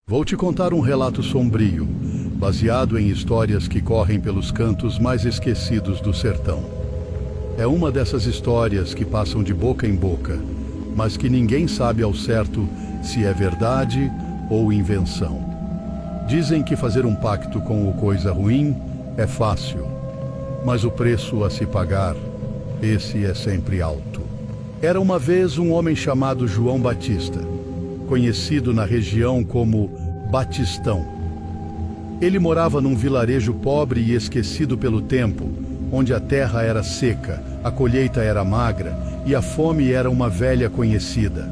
Vou te contar um relato sombrio, baseado em histórias que correm pelos cantos mais esquecidos do sertão. É uma dessas histórias que passam de boca em boca, mas que ninguém sabe ao certo se é verdade ou invenção. Dizem que fazer um pacto com o coisa ruim é fácil, mas o preço a se pagar, esse é sempre alto. Era uma vez um homem chamado João Batista, conhecido na região como Batistão. Ele morava num vilarejo pobre e esquecido pelo tempo, onde a terra era seca, a colheita era magra e a fome era uma velha conhecida.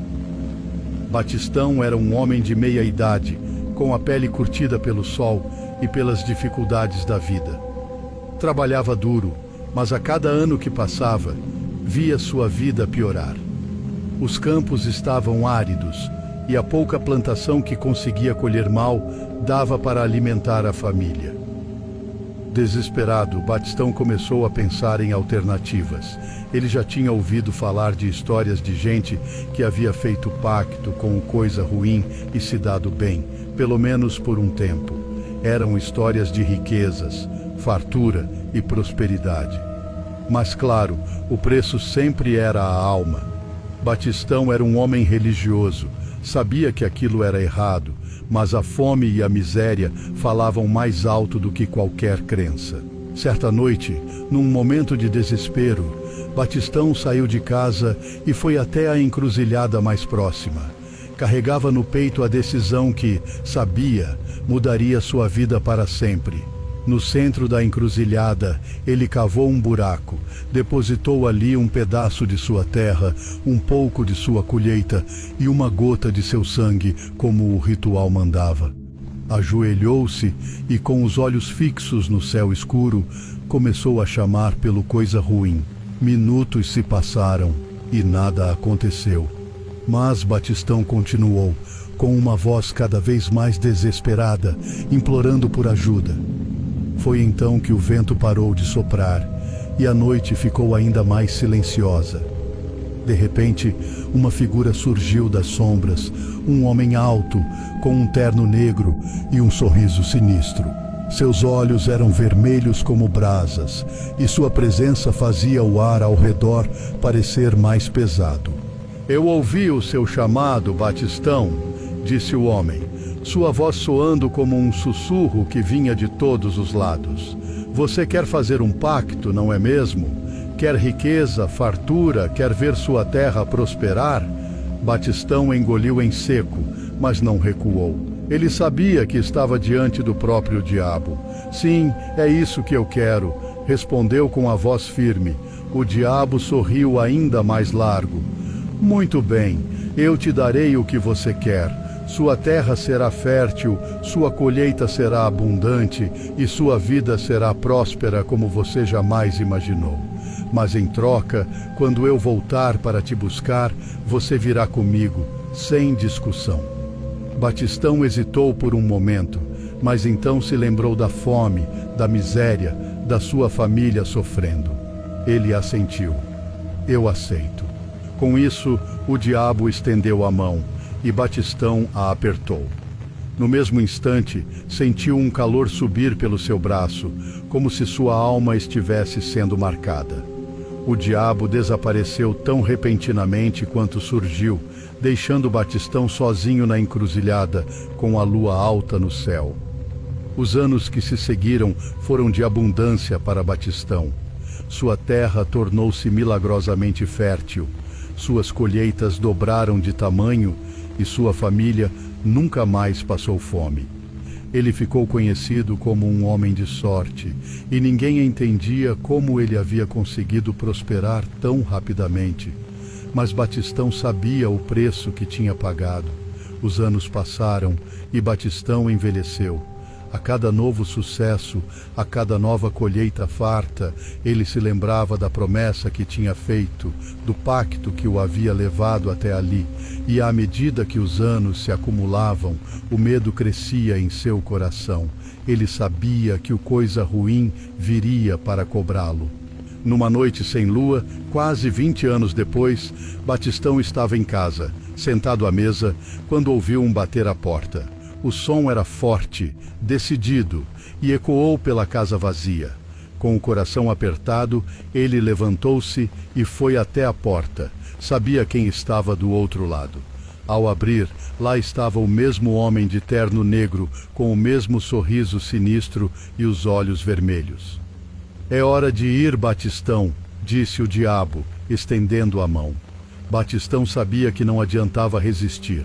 Batistão era um homem de meia idade, com a pele curtida pelo sol e pelas dificuldades da vida. Trabalhava duro, mas a cada ano que passava, via sua vida piorar. Os campos estavam áridos e a pouca plantação que conseguia colher mal dava para alimentar a família. Desesperado, Batistão começou a pensar em alternativas. Ele já tinha ouvido falar de histórias de gente que havia feito pacto com coisa ruim e se dado bem, pelo menos por um tempo. Eram histórias de riquezas, fartura e prosperidade. Mas claro, o preço sempre era a alma. Batistão era um homem religioso, sabia que aquilo era errado, mas a fome e a miséria falavam mais alto do que qualquer crença. Certa noite, num momento de desespero, Batistão saiu de casa e foi até a encruzilhada mais próxima. Carregava no peito a decisão que, sabia, mudaria sua vida para sempre. No centro da encruzilhada, ele cavou um buraco, depositou ali um pedaço de sua terra, um pouco de sua colheita e uma gota de seu sangue, como o ritual mandava. Ajoelhou-se e, com os olhos fixos no céu escuro, começou a chamar pelo coisa ruim. Minutos se passaram e nada aconteceu. Mas Batistão continuou, com uma voz cada vez mais desesperada, implorando por ajuda. Foi então que o vento parou de soprar e a noite ficou ainda mais silenciosa. De repente, uma figura surgiu das sombras, um homem alto, com um terno negro e um sorriso sinistro. Seus olhos eram vermelhos como brasas e sua presença fazia o ar ao redor parecer mais pesado. "Eu ouvi o seu chamado, Batistão", disse o homem, sua voz soando como um sussurro que vinha de todos os lados. "Você quer fazer um pacto, não é mesmo? Quer riqueza, fartura, quer ver sua terra prosperar?" Batistão engoliu em seco, mas não recuou. Ele sabia que estava diante do próprio diabo. "Sim, é isso que eu quero", respondeu com a voz firme. O diabo sorriu ainda mais largo. "Muito bem, eu te darei o que você quer. Sua terra será fértil, sua colheita será abundante e sua vida será próspera como você jamais imaginou. Mas em troca, quando eu voltar para te buscar, você virá comigo, sem discussão." Batistão hesitou por um momento, mas então se lembrou da fome, da miséria, da sua família sofrendo. Ele assentiu. "Eu aceito." Com isso, o diabo estendeu a mão e Batistão a apertou. No mesmo instante, sentiu um calor subir pelo seu braço, como se sua alma estivesse sendo marcada. O diabo desapareceu tão repentinamente quanto surgiu, deixando Batistão sozinho na encruzilhada, com a lua alta no céu. Os anos que se seguiram foram de abundância para Batistão. Sua terra tornou-se milagrosamente fértil. Suas colheitas dobraram de tamanho e sua família nunca mais passou fome. Ele ficou conhecido como um homem de sorte, e ninguém entendia como ele havia conseguido prosperar tão rapidamente. Mas Batistão sabia o preço que tinha pagado. Os anos passaram e Batistão envelheceu. A cada novo sucesso, a cada nova colheita farta, ele se lembrava da promessa que tinha feito, do pacto que o havia levado até ali, e à medida que os anos se acumulavam, o medo crescia em seu coração. Ele sabia que o coisa ruim viria para cobrá-lo. Numa noite sem lua, quase 20 anos depois, Batistão estava em casa, sentado à mesa, quando ouviu um bater à porta. O som era forte, decidido, e ecoou pela casa vazia. Com o coração apertado, ele levantou-se e foi até a porta. Sabia quem estava do outro lado. Ao abrir, lá estava o mesmo homem de terno negro, com o mesmo sorriso sinistro e os olhos vermelhos. "É hora de ir, Batistão", disse o diabo, estendendo a mão. Batistão sabia que não adiantava resistir.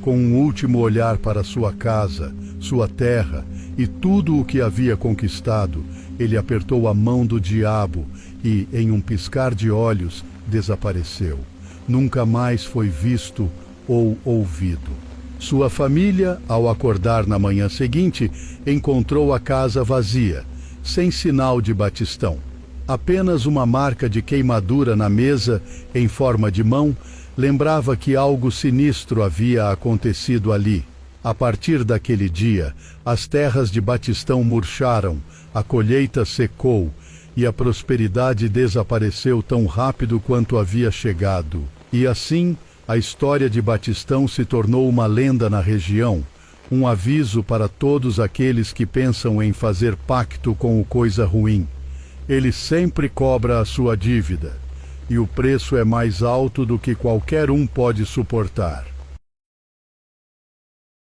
Com um último olhar para sua casa, sua terra e tudo o que havia conquistado, ele apertou a mão do diabo e, em um piscar de olhos, desapareceu. Nunca mais foi visto ou ouvido. Sua família, ao acordar na manhã seguinte, encontrou a casa vazia, sem sinal de Batistão. Apenas uma marca de queimadura na mesa, em forma de mão, lembrava que algo sinistro havia acontecido ali. A partir daquele dia, as terras de Batistão murcharam, a colheita secou e a prosperidade desapareceu tão rápido quanto havia chegado. E assim, a história de Batistão se tornou uma lenda na região, um aviso para todos aqueles que pensam em fazer pacto com o coisa ruim. Ele sempre cobra a sua dívida, e o preço é mais alto do que qualquer um pode suportar.